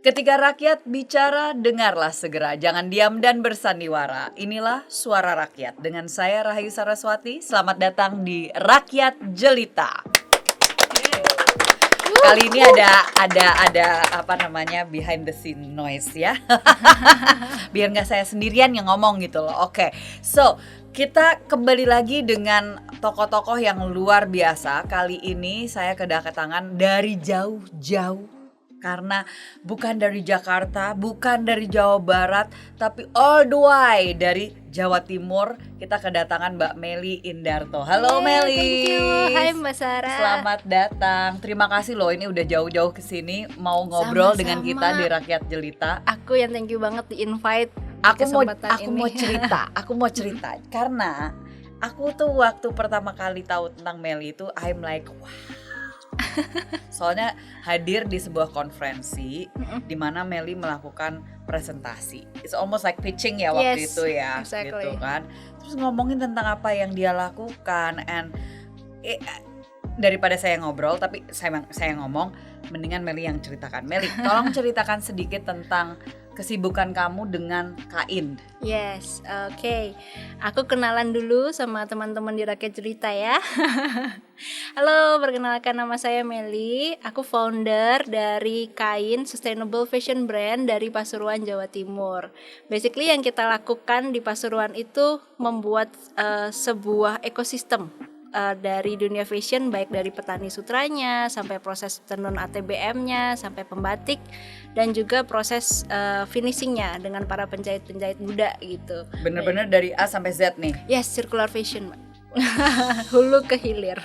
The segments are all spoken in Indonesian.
Ketika rakyat bicara, dengarlah segera. Jangan diam dan bersandiwara. Inilah Suara Rakyat. Dengan saya Rahayu Saraswati. Selamat datang di Rakyat Jelita. Kali ini ada apa namanya behind the scene noise ya. Biar nggak saya sendirian yang ngomong gitu loh. Oke. So, kita kembali lagi dengan tokoh-tokoh yang luar biasa. Kali ini saya kedatangan dari jauh-jauh. Karena bukan dari Jakarta, bukan dari Jawa Barat, tapi all the way dari Jawa Timur. Kita kedatangan Mbak Melly Indarto. Halo Melly. Thank you. Hai Mbak Sarah. Selamat datang. Terima kasih loh, ini udah jauh-jauh kesini mau ngobrol dengan kita di Rakyat Jelita. Aku yang thank you banget di invite. Aku mau cerita karena aku tuh waktu pertama kali tahu tentang Melly itu I'm like wow. Soalnya hadir di sebuah konferensi di mana Melly melakukan presentasi. It's almost like pitching ya waktu itu ya, exactly. Gitu kan. Terus ngomongin tentang apa yang dia lakukan daripada saya ngobrol, tapi saya ngomong, mendingan Melly yang ceritakan. Melly, tolong ceritakan sedikit tentang kesibukan kamu dengan Kain. Yes, oke. Aku kenalan dulu sama teman-teman di Rakyat Jelita ya. Halo, perkenalkan nama saya Melly. Aku founder dari Kain Sustainable Fashion Brand dari Pasuruan, Jawa Timur. Basically yang kita lakukan di Pasuruan itu membuat sebuah ekosistem dari dunia fashion, baik dari petani sutranya sampai proses tenun ATBM-nya sampai pembatik dan juga proses finishingnya dengan para penjahit-penjahit muda gitu. Bener-bener dari A sampai Z nih. Yes, circular fashion, hulu ke hilir.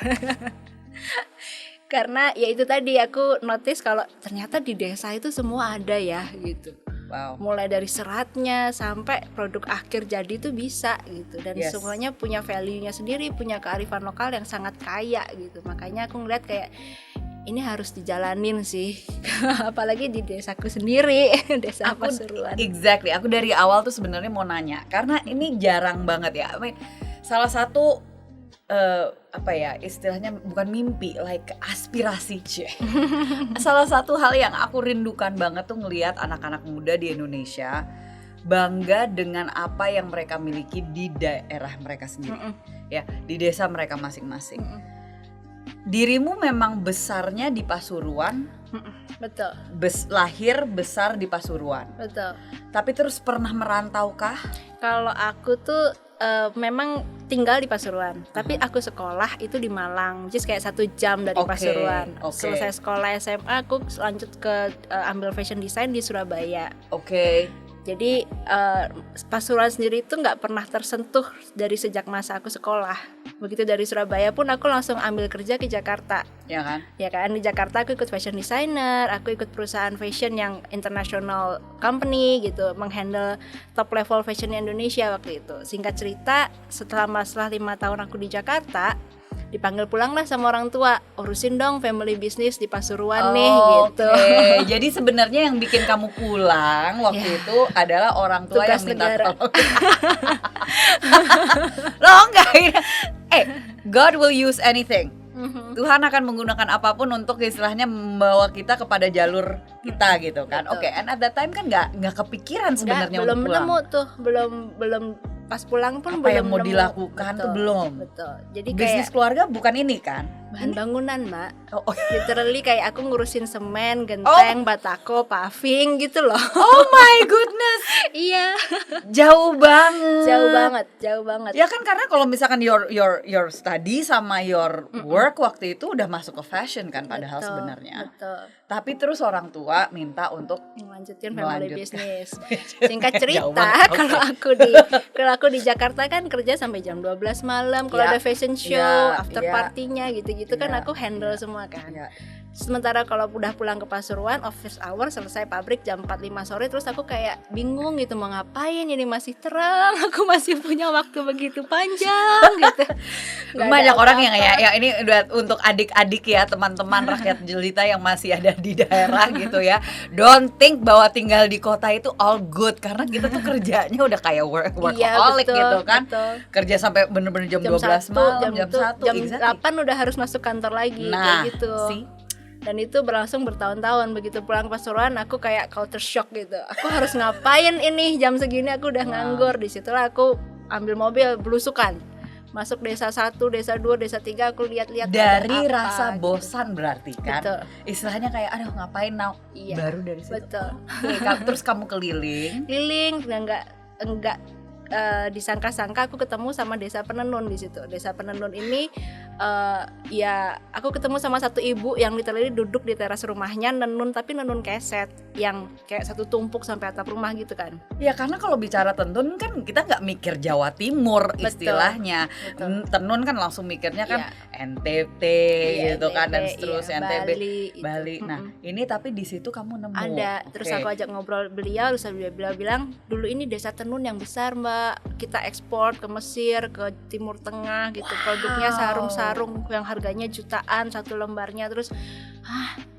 Karena ya itu tadi aku notice kalau ternyata di desa itu semua ada ya gitu. Wow. Mulai dari seratnya sampai produk akhir jadi itu bisa gitu, dan semuanya punya value-nya sendiri, punya kearifan lokal yang sangat kaya gitu. Makanya aku ngeliat kayak ini harus dijalanin sih. Apalagi di desaku sendiri, desa Pasuruan. Exactly, aku dari awal tuh sebenarnya mau nanya karena ini jarang banget ya. I mean, salah satu istilahnya bukan mimpi, like aspirasi. Salah satu hal yang aku rindukan banget tuh ngelihat anak-anak muda di Indonesia bangga dengan apa yang mereka miliki di daerah mereka sendiri. Ya, di desa mereka masing-masing. Dirimu memang besarnya di Pasuruan. Betul. Lahir besar di Pasuruan. Betul. Tapi terus pernah merantau kah? Kalau aku tuh memang tinggal di Pasuruan, tapi aku sekolah itu di Malang, just kayak 1 jam dari Pasuruan. Selesai sekolah SMA, aku lanjut ke ambil fashion design di Surabaya. Jadi Pasuruan sendiri itu nggak pernah tersentuh dari sejak masa aku sekolah. Begitu dari Surabaya pun aku langsung ambil kerja ke Jakarta. Ya kan? Ya kan, di Jakarta aku ikut fashion designer, aku ikut perusahaan fashion yang international company gitu, menghandle top level fashion Indonesia waktu itu. Singkat cerita, setelah 5 tahun aku di Jakarta, dipanggil pulang lah sama orang tua, urusin dong family business di Pasuruan nih gitu. Jadi sebenarnya yang bikin kamu pulang waktu itu adalah orang tua tugas yang minta negara. tolong. Loh enggak, God will use anything. Tuhan akan menggunakan apapun untuk istilahnya membawa kita kepada jalur kita gitu kan. And at that time kan nggak kepikiran sebenarnya untuk pulang. Belum nemu tuh, belum pas pulang pun apa belum yang mau nemu. dilakukan tuh belum. Betul. Jadi bisnis kayak keluarga bukan ini kan? bahan bangunan, Mbak. Literally kayak aku ngurusin semen, genteng, batako, paving gitu loh. Oh my goodness. Iya. Jauh banget. Jauh banget. Ya kan, karena kalau misalkan your study sama your work waktu itu udah masuk ke fashion kan padahal sebenarnya. Betul. Tapi terus orang tua minta untuk melanjutkan family business. Singkat cerita, kalau aku di Jakarta kan kerja sampai jam 12 malam. Kalau ada fashion show, after partinya gitu kan aku handle semua kan. Sementara kalau udah pulang ke Pasuruan, office hour selesai pabrik jam 4-5 sore, terus aku kayak bingung gitu mau ngapain, ini masih terang, aku masih punya waktu begitu panjang gitu. Banyak orang yang ya ini udah untuk adik-adik ya, teman-teman Rakyat Jelita yang masih ada di daerah gitu ya. Don't think bahwa tinggal di kota itu all good, karena kita tuh kerjanya udah kayak workaholic gitu kan. Betul. Kerja sampai bener-bener jam 12 malam, jam 1, jam 8 udah harus masuk kantor lagi kayak gitu. Dan itu berlangsung bertahun-tahun. Begitu pulang ke Pasuruan aku kayak culture shock gitu. Aku harus ngapain ini jam segini, aku udah nganggur. Disitulah aku ambil mobil belusukan masuk desa 1, desa 2, desa 3, aku lihat-lihat dari ada apa, rasa gitu. bosan berarti kan. Betul. Istilahnya kayak aduh ngapain now. Iya, Baru dari situ. betul. Oke, terus kamu keliling. Dan enggak disangka-sangka aku ketemu sama Desa Penenun di situ. Desa Penenun ini ya aku ketemu sama satu ibu yang literally duduk di teras rumahnya nenun, tapi nenun keset yang kayak satu tumpuk sampai atap rumah gitu kan. Ya karena kalau bicara tenun kan kita nggak mikir Jawa Timur istilahnya. Betul. Tenun kan langsung mikirnya kan NTT gitu NTT, kan, dan seterusnya NTB, Bali. Nah ini tapi di situ kamu nemu. Ada. Terus aku ajak ngobrol beliau, terus beliau bilang dulu ini desa tenun yang besar Mbak, kita ekspor ke Mesir, ke Timur Tengah gitu. Produknya sarung-sarung yang harganya jutaan satu lembarnya.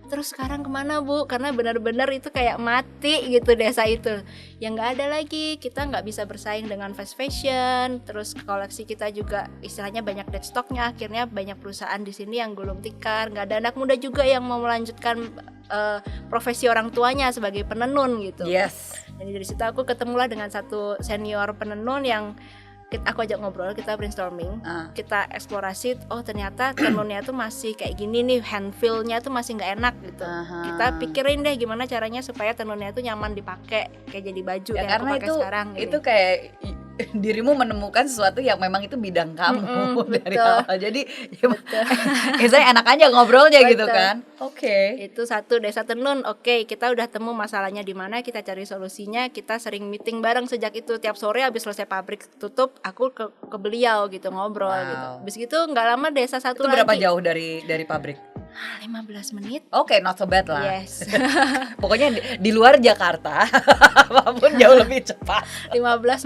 Terus sekarang kemana Bu? Karena benar-benar itu kayak mati gitu desa itu. Yang nggak ada lagi, kita nggak bisa bersaing dengan fast fashion. Terus koleksi kita juga istilahnya banyak dead stocknya. Akhirnya banyak perusahaan di sini yang gulung tikar. Nggak ada anak muda juga yang mau melanjutkan profesi orang tuanya sebagai penenun gitu. Yes. Jadi dari situ aku ketemulah dengan satu senior penenun yang aku ajak ngobrol, kita brainstorming, kita eksplorasi, oh ternyata tenunnya tuh masih kayak gini nih, hand feel-nya tuh masih nggak enak gitu. Kita pikirin deh gimana caranya supaya tenunnya tuh nyaman dipakai, kayak jadi baju Ya, yang karena aku pakai sekarang. Itu kayak dirimu menemukan sesuatu yang memang itu bidang kamu dari awal. Jadi saya enak aja ngobrolnya gitu kan. Oke. Itu satu desa tenun. Oke, kita udah temu masalahnya di mana, kita cari solusinya, kita sering meeting bareng sejak itu. Tiap sore habis selesai pabrik tutup, aku ke beliau gitu ngobrol gitu. Habis gitu nggak lama desa satu Itu lagi. berapa jauh dari pabrik? 15 menit. Oke, not so bad lah. Yes. Pokoknya di luar Jakarta apapun jauh lebih cepat. 15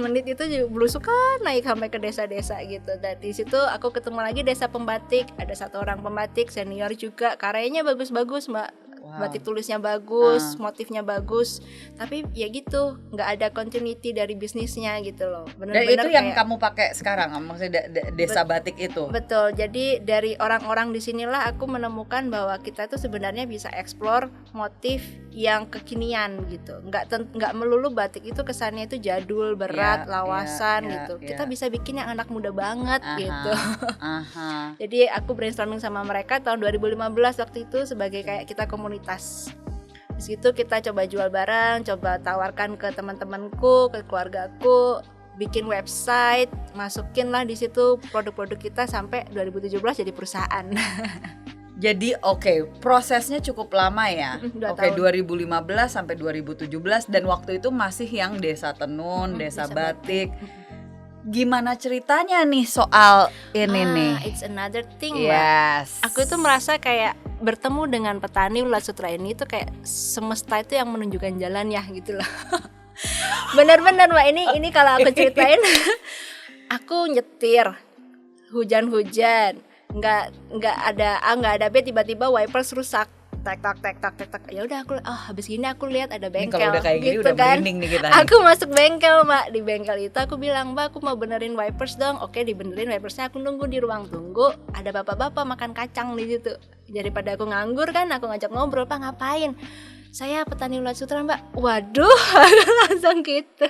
menit itu belusukan naik sampai ke desa-desa gitu. Dan di situ aku ketemu lagi desa pembatik, ada satu orang pembatik senior juga, karyanya bagus-bagus Mbak. Batik tulisnya bagus, motifnya bagus, tapi ya gitu, nggak ada continuity dari bisnisnya gitu loh. Dan itu yang kamu pakai sekarang, maksudnya desa batik itu. Betul. Jadi dari orang-orang di sinilah aku menemukan bahwa kita tuh sebenarnya bisa explore motif yang kekinian gitu. Nggak melulu batik itu kesannya itu jadul, berat, lawasan gitu. Kita bisa bikin yang anak muda banget gitu. Jadi aku brainstorming sama mereka tahun 2015 waktu itu sebagai kayak kita komunitas. Di situ kita coba jual barang, coba tawarkan ke teman-temanku, ke keluargaku, bikin website, masukin lah di situ produk-produk kita sampai 2017 jadi perusahaan. Jadi prosesnya cukup lama ya. 2015 sampai 2017 dan waktu itu masih yang desa tenun, desa batik. Gimana ceritanya nih soal ini nih? It's another thing, Yes. Mbak. Aku itu merasa kayak bertemu dengan petani ulat sutra ini tuh kayak semesta itu yang menunjukkan jalan ya gitu loh. Benar-benar Mbak, ini kalau aku ceritain aku nyetir hujan-hujan, nggak ada tiba-tiba wipers rusak. Tak. Ya udah aku habis gini aku lihat ada bengkel. Ini kalau udah kayak gini gitu udah kan. merinding nih kita. Aku masuk bengkel Mbak, di bengkel itu aku bilang, Mbak aku mau benerin wipers dong. Oke, dibenerin wipersnya, aku nunggu di ruang tunggu. Ada bapak-bapak makan kacang di situ. Daripada aku nganggur kan, aku ngajak ngobrol, Pak ngapain? Saya petani ulat sutra Mbak. Waduh, langsung gitu.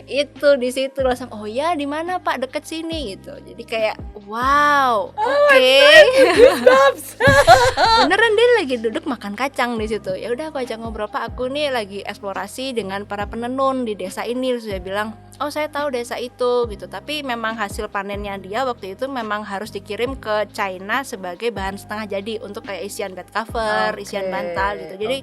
Itu di situ langsung, oh ya di mana Pak, deket sini gitu. Jadi kayak wow, oke. Beneran dia lagi duduk makan kacang di situ. Ya udah aku ajak ngobrol, Pak aku nih lagi eksplorasi dengan para penenun di desa ini. Terus dia bilang, oh saya tahu desa itu gitu. Tapi memang hasil panennya dia waktu itu memang harus dikirim ke China sebagai bahan setengah jadi untuk kayak isian bed cover, isian bantal gitu. Jadi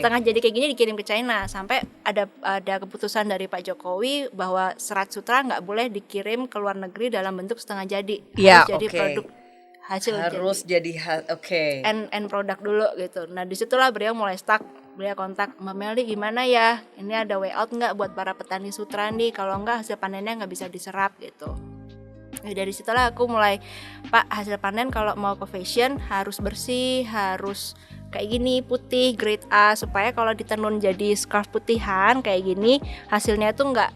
setengah jadi kayak gini dikirim ke China. Sampai ada keputusan dari Pak Jokowi bahwa serat sutra nggak boleh dikirim ke luar negeri dalam bentuk setengah jadi. Harus jadi produk hasil end produk dulu gitu. Nah disitulah beliau mulai stuck. Beliau kontak, Mbak Meli gimana ya, ini ada way out nggak buat para petani sutra nih, kalau nggak hasil panennya nggak bisa diserap gitu. Nah, dari situlah aku mulai, Pak hasil panen kalau mau ke fashion harus bersih, harus kayak gini putih grade A, supaya kalau ditenun jadi scarf putihan kayak gini hasilnya tuh nggak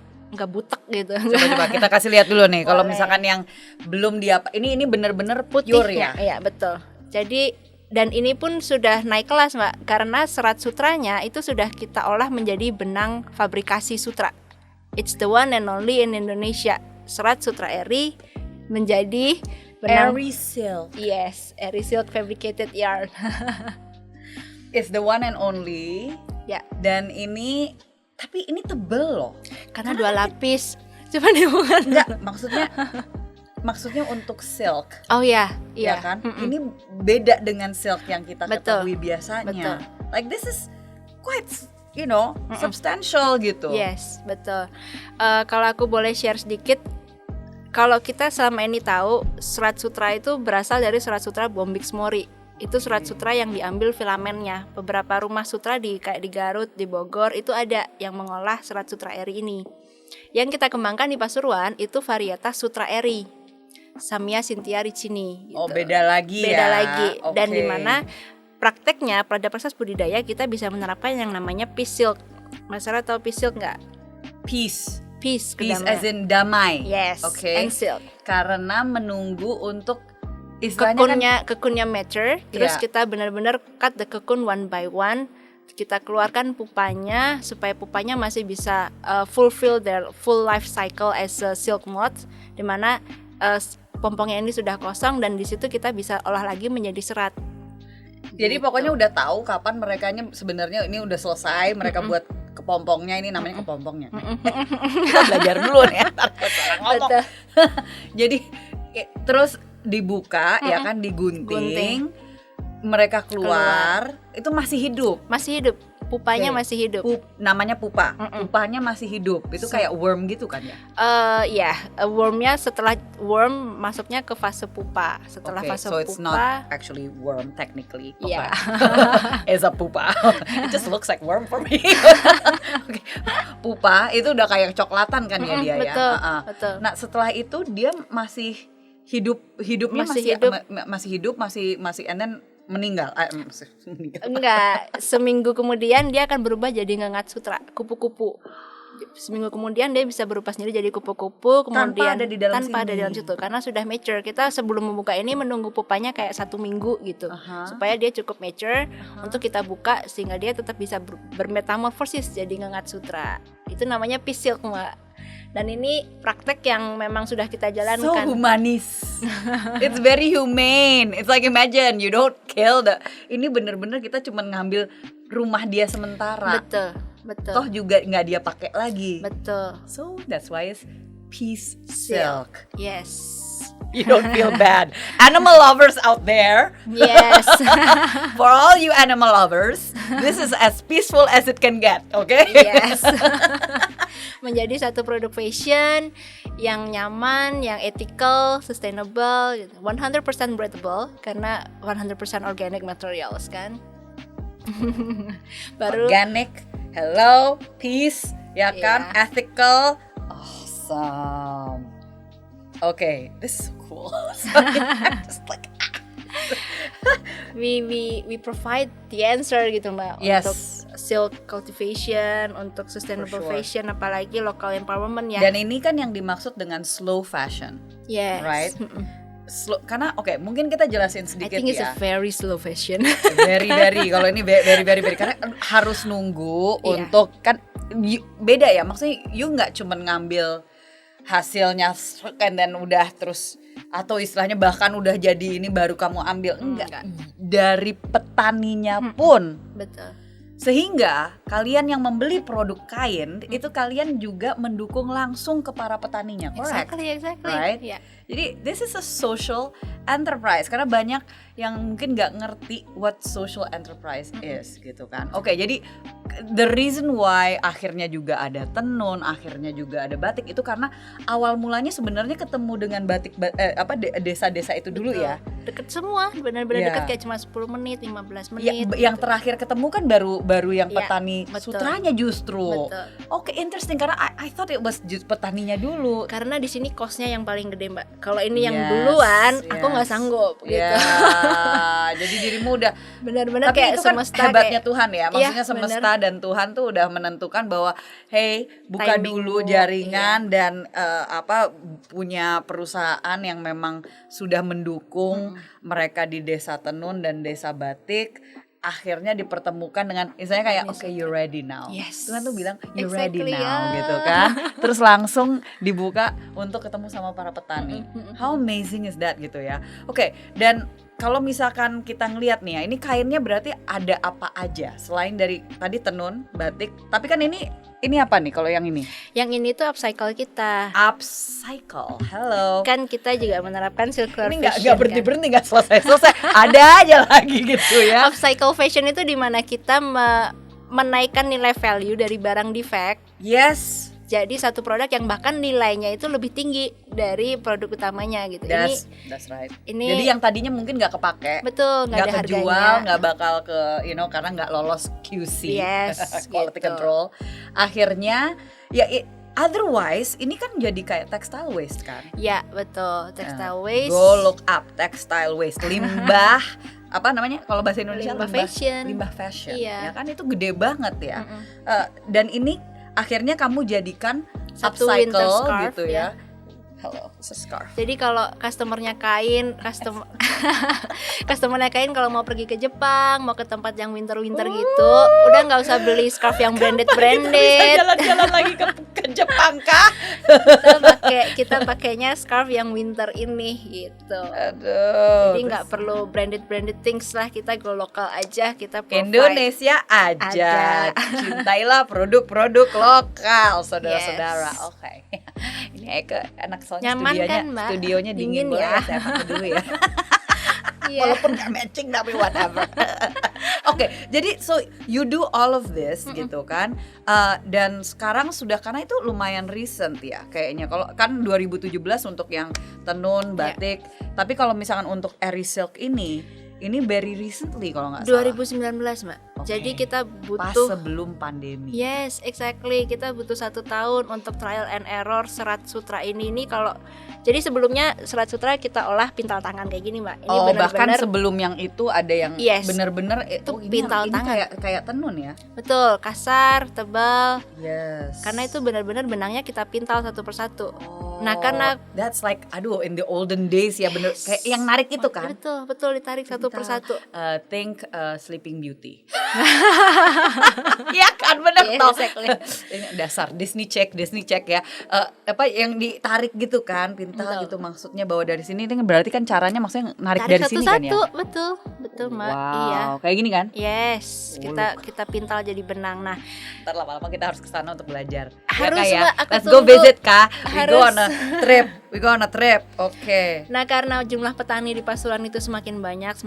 butek gitu. Coba kita kasih lihat dulu nih. Kalau misalkan yang belum ini benar-benar putih ya. Iya betul. Jadi Dan ini pun sudah naik kelas Mbak, karena serat sutranya itu sudah kita olah menjadi benang fabrikasi sutra. It's the one and only in Indonesia. Serat sutra eri menjadi benang Airy silk Yes, eri silk fabricated yarn. is the one and only. Ya, Dan ini, tapi ini tebel loh. karena 2 lapis. Coba deh bukan. Enggak, maksudnya untuk silk. Oh ya, Ya iya kan? Ini beda dengan silk yang kita Betul. ketahui biasanya. Betul. Like this is quite, substantial gitu. Yes, betul. Kalau aku boleh share sedikit, kalau kita selama ini tahu serat sutra itu berasal dari serat sutra Bombyx Mori. Itu serat sutra yang diambil filamennya. Beberapa rumah sutra kayak di Garut, di Bogor itu ada yang mengolah serat sutra eri ini. Yang kita kembangkan di Pasuruan itu varietas sutra eri, Samia Cynthia Ricini. Oh, gitu. beda lagi ya. Beda lagi. Dan Oke. di mana prakteknya pada proses budidaya kita bisa menerapkan yang namanya peace silk. Masyarakat tahu peace silk nggak? Peace. Peace, Peace kedamaian. as in damai. Yes, Oke. and silk. Karena menunggu untuk istilahnya Kekunnya mature, terus Iya. kita benar-benar cut the cocoon one by one. Kita keluarkan pupanya supaya pupanya masih bisa fulfill their full life cycle as a silk moth, di mana pompongnya ini sudah kosong dan di situ kita bisa olah lagi menjadi serat. Jadi Gitu. pokoknya udah tahu kapan merekanya sebenarnya ini udah selesai, mereka buat kepompongnya, ini namanya kepompongnya. Kita belajar dulu nih ya, ntar salah ngomong. Betul. Jadi terus dibuka ya kan, digunting, mereka keluar, itu masih hidup. Masih hidup, pupanya Oke. masih hidup. Namanya pupa, pupanya masih hidup. Itu kayak worm gitu kan ya? Wormnya setelah worm masuknya ke fase pupa. Setelah Okay, fase so it's pupa, not actually worm technically. Yeah. It's a pupa. It just looks like worm for me. Okay. Pupa itu udah kayak coklatan kan ya dia betul, ya. betul. Nah setelah itu dia masih hidupnya Masih hidup. masih hidup, masih and then meninggal. Meninggal. Enggak, seminggu kemudian dia akan berubah jadi ngengat sutra, kupu-kupu. Seminggu kemudian dia bisa berubah sendiri jadi kupu-kupu, kemudian ada di dalam tanpa ada sini. di dalam situ karena sudah mature. Kita sebelum membuka ini menunggu pupanya kayak 1 minggu gitu, supaya dia cukup mature untuk kita buka sehingga dia tetap bisa bermetamorfosis jadi ngengat sutra. Itu namanya peace silk, Mbak. Dan ini praktek yang memang sudah kita So jalankan. humanis. It's very humane. It's like imagine you don't kill the. Ini bener-bener kita cuma ngambil rumah dia sementara. Betul, betul. Toh juga nggak dia pakai lagi. Betul. So that's why it's peace silk. Yes. You don't feel bad. Animal lovers out there, Yes. for all you animal lovers, this is as peaceful as it can get, okay? Yes. Menjadi satu produk fashion yang nyaman, yang ethical, sustainable, 100% breathable karena 100% organic materials kan. Baru Organic, hello, peace, ya kan? Iya. Ethical, awesome. Okay, this is so cool. Sorry, I'm just like we provide the answer gitu Mbak, Yes. untuk silk cultivation, untuk sustainable For sure. fashion, apalagi local empowerment ya. Dan ini kan yang dimaksud dengan slow fashion, Yes. right? Slow, karena mungkin kita jelasin I sedikit think it's ya. a very slow fashion. Very kalau ini very karena harus nunggu Iya. untuk kan beda ya, maksudnya you nggak cuman ngambil hasilnya and then udah terus, atau istilahnya bahkan udah jadi ini baru kamu ambil, enggak. Dari petaninya pun. Betul. Sehingga kalian yang membeli produk kain itu kalian juga mendukung langsung ke para petaninya, correct? Exactly. Right? Yeah. Jadi this is a social enterprise, karena banyak yang mungkin nggak ngerti what social enterprise is gitu kan. Oke, jadi the reason why akhirnya juga ada tenun, akhirnya juga ada batik itu karena awal mulanya sebenarnya ketemu dengan batik desa-desa itu dulu Betul. ya. Deket semua, benar-benar Iya. deket kayak cuma 10 menit, 15 Ya, menit. yang terakhir ketemu kan baru yang Iya, petani betul. sutranya justru. Betul. Oke, interesting karena I thought it was just petaninya dulu. Karena di sini cost-nya yang paling gede, Mbak. Kalau ini yang Yes, duluan, aku nggak yes. sanggup gitu. Ya, jadi dirimu udah. Benar-benar Tapi kayak itu kan semesta hebatnya kayak, Tuhan ya. Maksudnya Iya, semesta dan Tuhan tuh udah menentukan bahwa hey, buka Timingmu, dulu jaringan dan punya perusahaan yang memang sudah mendukung mereka di desa tenun dan desa batik akhirnya dipertemukan dengan misalnya kayak okay, you're ready now. Yes. Tuhan tuh bilang you're Exactly, ready now ya. gitu kan. Terus langsung dibuka untuk ketemu sama para petani. How amazing is that gitu ya. Oke, dan kalau misalkan kita ngelihat nih ya, ini kainnya berarti ada apa aja selain dari tadi tenun, batik. Tapi kan ini apa nih kalau yang ini? Yang ini tuh upcycle kita. Upcycle. Hello. Kan kita juga menerapkan circular Ini fashion. nggak berhenti nggak selesai. Ada aja lagi gitu ya. Upcycle fashion itu dimana kita menaikkan nilai value dari barang defect. Yes. Jadi satu produk yang bahkan nilainya itu lebih tinggi dari produk utamanya gitu. That's right. Ini jadi yang tadinya mungkin nggak kepake, betul, nggak ada kejual, harganya, nggak bakal ke karena nggak lolos QC, yes, quality gitu. control. Akhirnya ya otherwise ini kan jadi kayak textile waste kan? Ya betul, textile waste. Go look up textile waste, limbah apa namanya kalau bahasa Indonesia limbah fashion. Limbah fashion, Iya. ya kan itu gede banget ya. Dan ini akhirnya kamu jadikan satu upcycle winter scarf, gitu ya. Hello, it's a scarf. Jadi kalau customernya kain kalau mau pergi ke Jepang, mau ke tempat yang winter gitu, udah nggak usah beli scarf yang branded. Bisa jalan-jalan lagi ke Jepang kah? Kita pakainya scarf yang winter ini gitu. Aduh. Jadi nggak perlu branded things lah, kita go lokal aja, kita provide. Indonesia aja. Cintailah produk-produk lokal, saudara-saudara. Yes. Oke. Ini Eka anak soalnya Nyaman studionya, kan, Mbak? studionya dingin Dingin ya. ya. Saya pakai dulu ya. Iya. Walaupun gak matching tapi whatever. Oke, jadi so you do all of this gitu kan. Dan sekarang sudah karena itu lumayan recent ya kayaknya. Kalau kan 2017 untuk yang tenun, batik. Tapi kalau misalkan untuk Eri Silk ini very recently kalau nggak salah. 2019 Mbak. Okay. Jadi kita Pas butuh sebelum pandemi. Yes, exactly. Kita butuh 1 tahun untuk trial and error serat sutra ini kalau jadi sebelumnya serat sutra kita olah pintal tangan kayak gini Mbak. Ini Bahkan sebelum yang itu ada yang Yes. bener-bener Itu pintal tangan. kayak tenun ya. Betul, kasar, tebal. Yes. Karena itu benar-benar benangnya kita pintal satu persatu. Nah, karena that's like in the olden days ya bener kayak yang narik itu kan. Betul ditarik satu persatu. Think Sleeping Beauty. Iya kan bener Yes, toh. exactly. Ini dasar Disney check ya. Yang ditarik gitu kan pintal Betul. gitu maksudnya bawa dari sini ini berarti kan caranya maksudnya narik Tarik dari sini kan ya. betul Mbak. Wow, Iya. kayak gini kan? Yes, kita pintal jadi benang. Nah, Ntar lama-lama kita harus kesana untuk belajar. Harus, ya, Kak, Mbak, aku Let's tunggu. go visit Kak. Harus. We go on a trip. Oke. Nah, karena jumlah petani di Pasuruan itu semakin banyak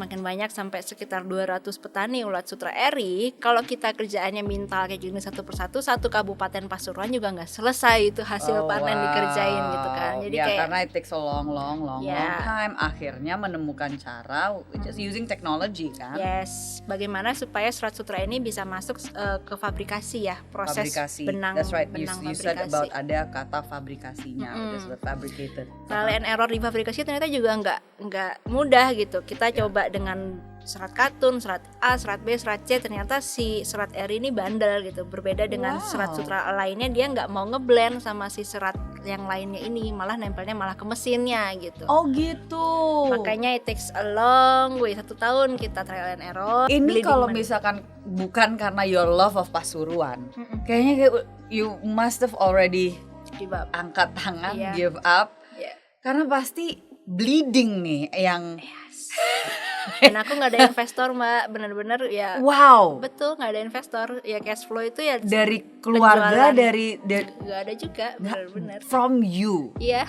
sampai sekitar 200 petani ulat sutra eri. Kalau kita kerjaannya mintal kayak gini satu persatu, satu kabupaten Pasuruan juga nggak selesai itu hasil panen dikerjain gitu kan. Jadi ya, kayak karena it takes a long Yeah. time. Akhirnya menemukan cara which is using technology kan. yes, bagaimana supaya serat sutra ini bisa masuk ke fabrikasi ya, proses Fabrikasi. benang. That's right. Benang You said fabrikasi. about ada kata fabrikasinya, which is the fabricated. Trial and error di fabrikasi ternyata juga nggak mudah gitu. Kita coba dengan serat katun, serat A, serat B, serat C, ternyata si serat R ini bandel gitu. Berbeda dengan serat sutra lainnya, dia nggak mau ngeblend sama si serat yang lainnya ini, malah nempelnya malah ke mesinnya gitu. Oh gitu. Makanya it takes a long way, 1 tahun kita trial and error. Ini bleeding kalau money. misalkan bukan karena your love of Pasuruan, kayaknya you must have already Give up. angkat tangan, Iya. give up. Yeah. Karena pasti bleeding nih yang Dan aku nggak ada investor Mbak, bener-bener ya. wow. Betul, nggak ada investor. Ya cash flow itu ya Dari keluarga, penjualan. dari nggak ada juga, bener-bener. from you. Iya.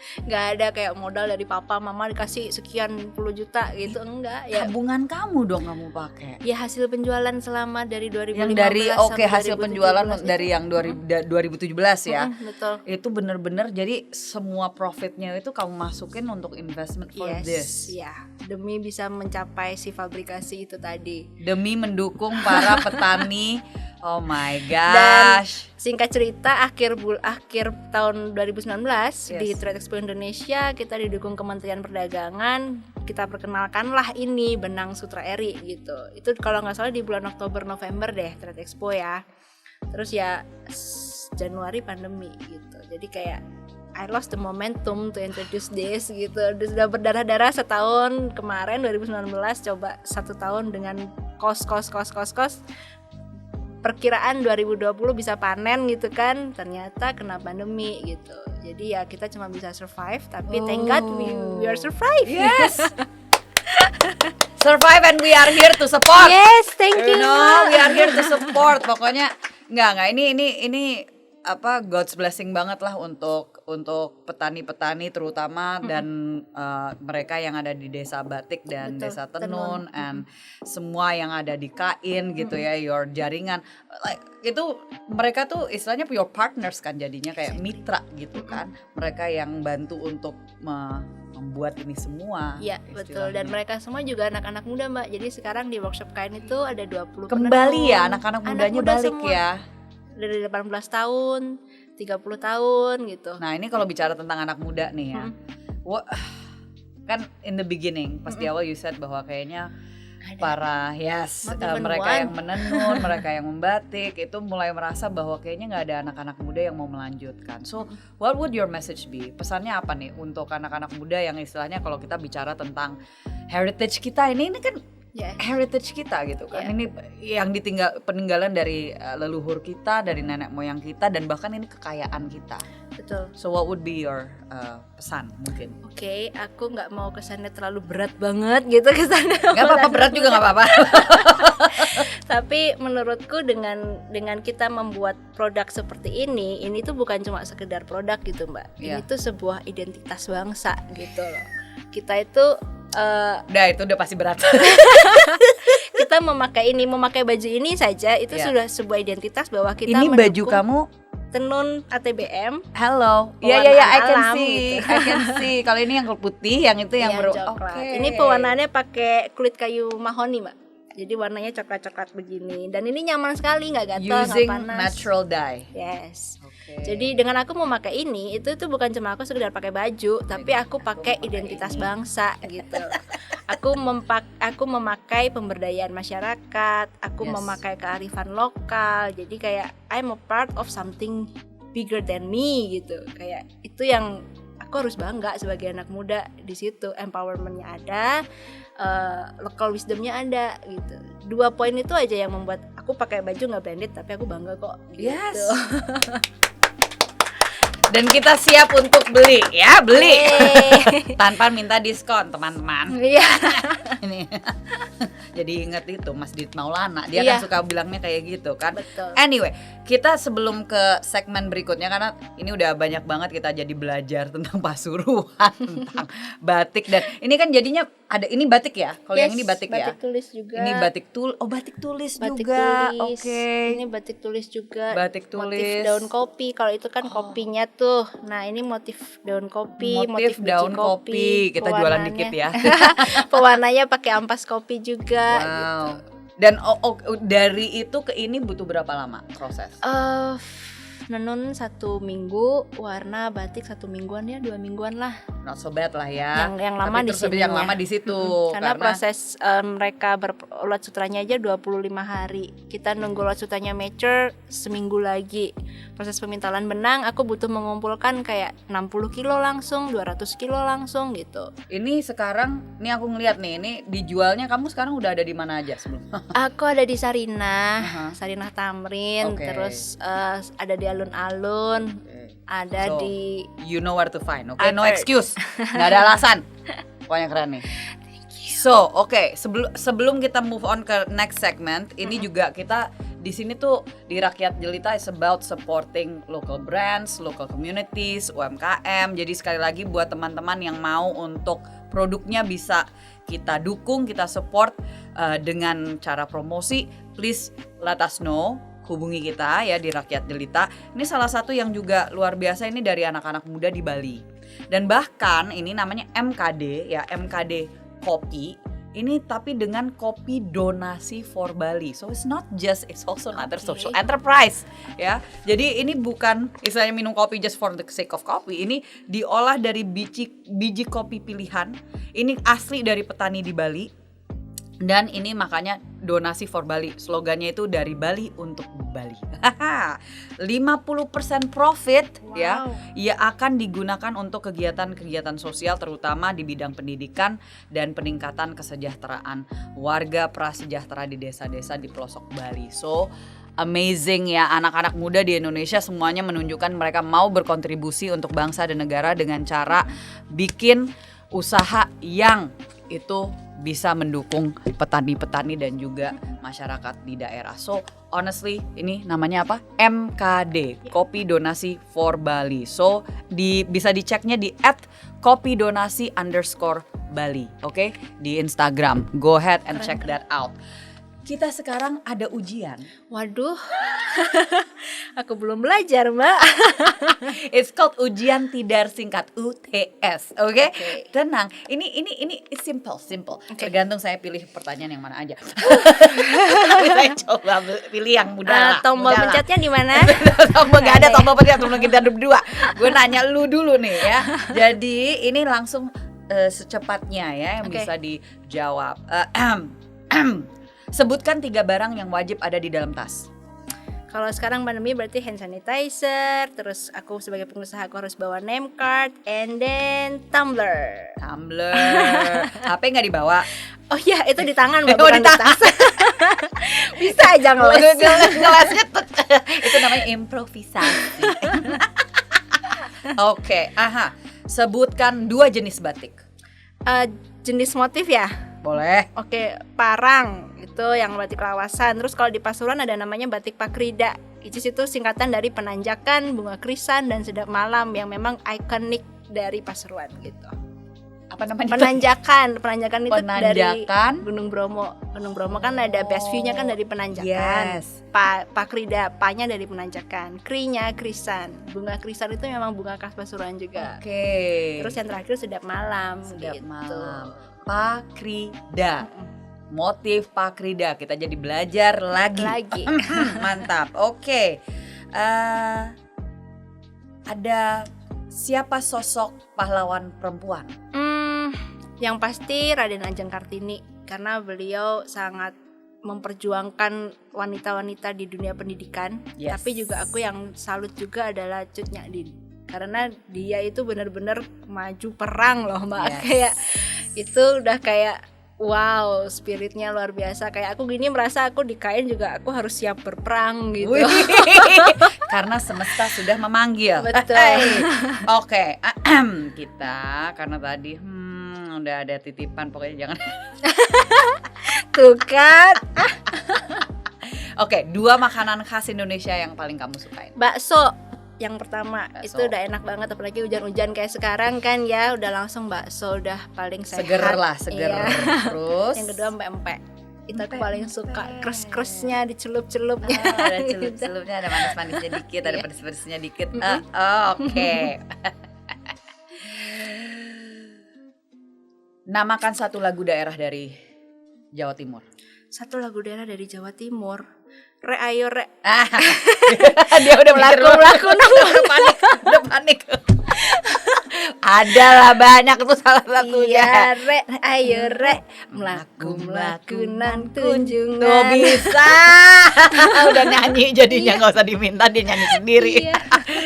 Nggak ada kayak modal dari papa mama dikasih sekian puluh juta gitu, enggak ya. Tabungan kamu dong kamu pakai. Ya hasil penjualan selama dari 2015 Yang dari sampai hasil 2017 penjualan itu. dari yang 2017 ya. Betul. Itu bener-bener jadi semua profitnya itu kamu masukin untuk investment for this. Ya, demi bisa mencapai si fabrikasi itu tadi. Demi mendukung para petani. Oh my Dan gosh. singkat cerita akhir tahun 2019 di Yes. Trade Expo Indonesia kita didukung Kementerian Perdagangan, kita perkenalkanlah ini benang sutra eri gitu. Itu kalau nggak salah di bulan Oktober November deh Trade Expo ya. Terus ya Januari pandemi gitu. Jadi kayak I lost the momentum to introduce this gitu. Sudah berdarah-darah setahun kemarin 2019, coba 1 tahun dengan kos. Perkiraan 2020 bisa panen gitu kan, ternyata kena pandemi gitu. Jadi ya kita cuma bisa survive, tapi thank God we are survive. Yes. Survive and we are here to support. Yes, thank you. We are here to support. Pokoknya enggak ini apa God's blessing banget lah untuk petani-petani terutama dan mereka yang ada di desa batik dan Betul, desa tenun and semua yang ada di kain gitu ya, your jaringan like, itu mereka tuh istilahnya your partners kan, jadinya kayak mitra gitu kan, mereka yang bantu untuk membuat ini semua. Iya, betul. Dan mereka semua juga anak-anak muda, Mbak. Jadi sekarang di workshop kain itu ada 20 kembali penenun. ya anak-anak mudanya muda balik semua. ya. Dari 18 tahun, 30 tahun gitu. Nah ini kalau bicara tentang anak muda nih ya, kan in the beginning pas di awal you said bahwa kayaknya para mereka yang menenun, mereka yang membatik itu mulai merasa bahwa kayaknya nggak ada anak-anak muda yang mau melanjutkan. So what would your message be? Pesannya apa nih untuk anak-anak muda yang istilahnya kalau kita bicara tentang heritage kita ini kan heritage kita gitu kan, ini yang peninggalan dari leluhur kita, dari nenek moyang kita, dan bahkan ini kekayaan kita. Betul. So what would be your pesan mungkin? Oke, aku nggak mau kesannya terlalu berat banget gitu kesannya. Gak apa-apa, berat juga gak apa-apa. Tapi menurutku dengan kita membuat produk seperti ini tuh bukan cuma sekedar produk gitu Mbak. Ini tuh sebuah identitas bangsa gitu loh. Kita itu udah pasti berat. Kita memakai baju ini saja itu sudah sebuah identitas bahwa kita ini baju kamu tenun ATBM. Hello. Iya, I can see. Gitu. I can see. Kalau ini yang putih, yang itu yang coklat. Ini pewarnaannya pakai kulit kayu mahoni, Mbak. Jadi warnanya coklat-coklat begini. Dan ini nyaman sekali, nggak gatal, nggak using panas. Natural dye. Yes. Jadi dengan aku memakai ini, itu bukan cuma aku sekedar pakai baju, tapi aku pakai identitas bangsa gitu. Aku memakai pemberdayaan masyarakat, aku memakai kearifan lokal. Jadi kayak I'm a part of something bigger than me gitu. Kayak itu yang aku harus bangga sebagai anak muda di situ. Empowermentnya ada, local wisdomnya ada gitu. 2 poin itu aja yang membuat aku pakai baju nggak branded tapi aku bangga kok gitu. Yes. Dan kita siap untuk beli tanpa minta diskon teman-teman. Iya. Ini jadi ingat itu Mas Dit Maulana, dia kan suka bilangnya kayak gitu kan. Betul. Anyway, kita sebelum ke segmen berikutnya karena ini udah banyak banget kita jadi belajar tentang Pasuruan, tentang batik, dan ini kan jadinya ada ini batik ya. Kalau yang ini batik ya. Batik tulis juga. Ini batik tulis juga. Oke. Ini batik tulis juga. Batik tulis. Motif daun kopi. Kalau itu kan kopinya tuh. Nah, ini motif daun kopi, motif daun kopi. Kita jualan dikit ya. Pewarnanya pakai ampas kopi juga. Wow. Gitu. Dan dari itu ke ini butuh berapa lama proses? Nenun 1 minggu, warna batik 1 mingguan ya, 2 mingguan lah. Not so bad lah ya. Yang lama di sini. Yang lama di situ. Karena proses mereka ulat sutranya aja 25 hari. Kita nunggu ulat sutranya mature seminggu lagi. Proses pemintalan benang aku butuh mengumpulkan kayak 60 kilo langsung, 200 kilo langsung gitu. Ini sekarang, nih aku ngeliat nih, ini dijualnya kamu sekarang udah ada di mana aja sebelum? Aku ada di Sarinah, Sarinah Tamrin, terus ada di alun-alun, ada di you know where to find, no excuse, nggak ada alasan, pokoknya keren nih. So, sebelum kita move on ke next segment, ini juga kita di sini tuh di Rakyat Jelita is about supporting local brands, local communities, UMKM. Jadi sekali lagi buat teman-teman yang mau untuk produknya bisa kita dukung, kita support dengan cara promosi, please let us know. Hubungi kita ya di Rakyat Jelita. Ini salah satu yang juga luar biasa, ini dari anak-anak muda di Bali. Dan bahkan ini namanya MKD ya, MKD Kopi. Ini tapi dengan kopi donasi for Bali. So it's also another social enterprise ya. Jadi ini bukan istilahnya minum kopi just for the sake of coffee. Ini diolah dari biji kopi pilihan. Ini asli dari petani di Bali. Dan ini makanya Donasi for Bali. Slogannya itu dari Bali untuk Bali. 50% profit ya, ia akan digunakan untuk kegiatan-kegiatan sosial terutama di bidang pendidikan dan peningkatan kesejahteraan warga prasejahtera di desa-desa di pelosok Bali. So amazing ya, anak-anak muda di Indonesia semuanya menunjukkan mereka mau berkontribusi untuk bangsa dan negara dengan cara bikin usaha yang itu bisa mendukung petani-petani dan juga masyarakat di daerah. So honestly ini namanya apa? MKD, Kopi Donasi for Bali. So bisa diceknya di @kopidonasi_Bali, oke? Di Instagram. Go ahead and check that out. Kita sekarang ada ujian. Waduh, aku belum belajar, Mbak. It's called ujian tidar singkat, UTS, oke? Tenang, ini it's simple. Tergantung saya pilih pertanyaan yang mana aja. Saya coba pilih yang mudah lah. Tombol pencetnya di mana? Tombol nggak ada tombol pencet, tombol kita berdua. Gue nanya lu dulu nih ya. Jadi ini langsung secepatnya ya yang bisa dijawab. Sebutkan 3 barang yang wajib ada di dalam tas. Kalau sekarang pandemi berarti hand sanitizer, terus aku sebagai pengusaha aku harus bawa name card, and then tumbler. HP nggak dibawa? Oh iya, itu di tangan, Mbak, Oh, bukan di di tas. Bisa aja ngeles. Ngelesnya itu namanya improvisasi. Oke, sebutkan 2 jenis batik. Jenis motif ya? Boleh. Oke, parang itu yang batik lawasan. Terus kalau di Pasuruan ada namanya batik pakrida. Itu singkatan dari penanjakan, bunga krisan, dan sedap malam yang memang ikonik dari Pasuruan gitu. Apa namanya? Penanjakan itu dari Gunung Bromo. Gunung Bromo kan ada best view-nya kan dari penanjakan. Yes. Pakrida, pa-nya dari penanjakan, kri-nya krisan. Bunga krisan itu memang bunga khas Pasuruan juga. Oke. Terus yang terakhir sedap malam Sedap gitu. malam. Pakrida. Motif pakrida, kita jadi belajar lagi. Mantap. Oke. Ada siapa sosok pahlawan perempuan? Yang pasti Raden Ajeng Kartini, karena beliau sangat memperjuangkan wanita-wanita di dunia pendidikan. Yes. Tapi juga aku yang salut juga adalah Cut Nyak karena dia itu benar-benar maju perang loh, Mbak. Yes. Kayak itu udah kayak wow, spiritnya luar biasa. Kayak aku gini merasa aku di KAIN juga aku harus siap berperang gitu. Karena semesta sudah memanggil. Betul. Oke, kita karena tadi udah ada titipan, pokoknya jangan. Tuh kan. Oke, 2 makanan khas Indonesia yang paling kamu sukain. Bakso yang pertama. Bakso. Itu udah enak banget, apalagi hujan-hujan kayak sekarang kan ya, udah langsung bakso udah paling sehat. Seger. Iya. Terus yang kedua empek-empek. Itu aku paling suka krus-krusnya dicelup-celupnya. ada celup-celupnya, ada manis-manisnya dikit, ada pedes-pedesnya dikit. Oke. Namakan satu lagu daerah dari Jawa Timur. Satu lagu daerah dari Jawa Timur. Re ayo re. Dia udah melaku udah panik. Ada lah banyak tuh salah satunya. Iya, re ayo re melaku nan kunjungan. Tuh bisa. Udah nyanyi jadinya, nggak usah diminta, dia nyanyi sendiri. Iya.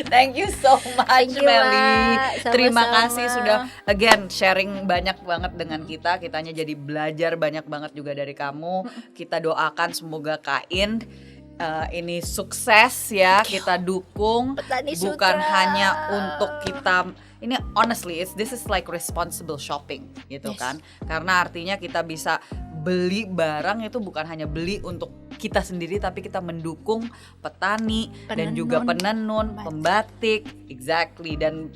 Thank you so much, Meli. Terima Sama-sama. kasih sudah again sharing banyak banget dengan kita. Kitanya jadi belajar banyak banget juga dari kamu. Kita doakan semoga KAIN ini sukses ya. Kita dukung. Petani Bukan Sutra. hanya untuk kita. Ini honestly, this is like responsible shopping gitu. Yes. Kan. Karena artinya kita bisa beli barang itu bukan hanya beli untuk kita sendiri, tapi kita mendukung petani dan juga penenun, pembatik, exactly, dan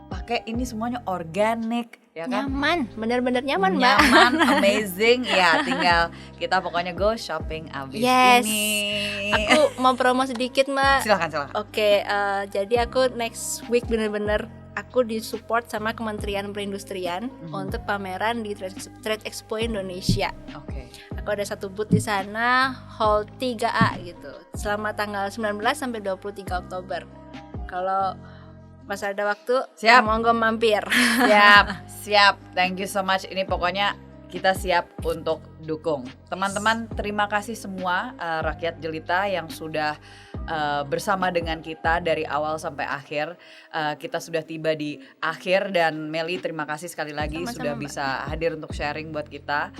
pakai ini semuanya organik, ya kan? Nyaman, bener-bener nyaman, Mbak. Nyaman, amazing, ya tinggal kita pokoknya go shopping abis Yes. ini. Aku mau promo sedikit, Mbak. Silakan. Oke, jadi aku next week bener-bener aku disupport sama Kementerian Perindustrian untuk pameran di Trade Expo Indonesia. Oke. Aku ada satu booth di sana, hall 3A gitu. Selama tanggal 19 sampai 23 Oktober. Kalau Mas ada waktu, Siap. monggo mampir. Siap. Thank you so much. Ini pokoknya kita siap untuk dukung. Teman-teman, terima kasih semua rakyat jelita yang sudah bersama dengan kita dari awal sampai akhir. Kita sudah tiba di akhir dan Meli, terima kasih sekali lagi sudah bisa hadir untuk sharing buat kita.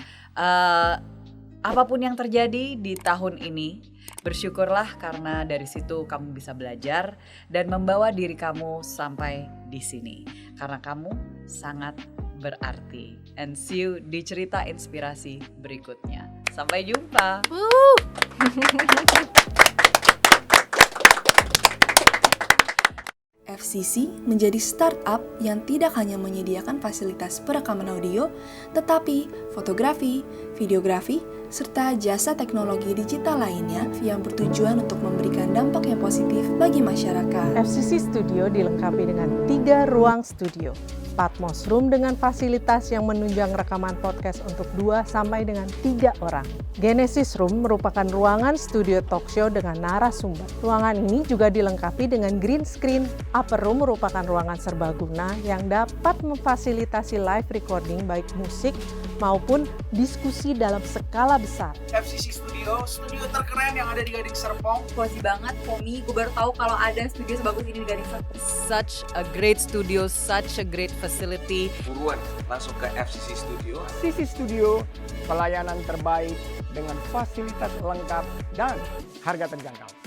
Apapun yang terjadi di tahun ini, bersyukurlah karena dari situ kamu bisa belajar dan membawa diri kamu sampai di sini. Karena kamu sangat berarti. And see you di cerita inspirasi berikutnya. Sampai jumpa. FCC menjadi startup yang tidak hanya menyediakan fasilitas perekaman audio, tetapi fotografi, videografi, serta jasa teknologi digital lainnya yang bertujuan untuk memberikan dampak yang positif bagi masyarakat. FCC Studio dilengkapi dengan 3 ruang studio. Patmos Room dengan fasilitas yang menunjang rekaman podcast untuk 2 sampai dengan 3 orang. Genesis Room merupakan ruangan studio talk show dengan narasumber. Ruangan ini juga dilengkapi dengan green screen. Upper Room merupakan ruangan serbaguna yang dapat memfasilitasi live recording baik musik maupun diskusi dalam skala besar. FCC Studio, studio terkeren yang ada di Gading Serpong. Cozy banget, Pomi. Gue baru tahu kalau ada studio sebagus ini di Gading Serpong. Such a great studio, such a great facility. Buruan, langsung ke FCC Studio. FCC Studio, pelayanan terbaik dengan fasilitas lengkap dan harga terjangkau.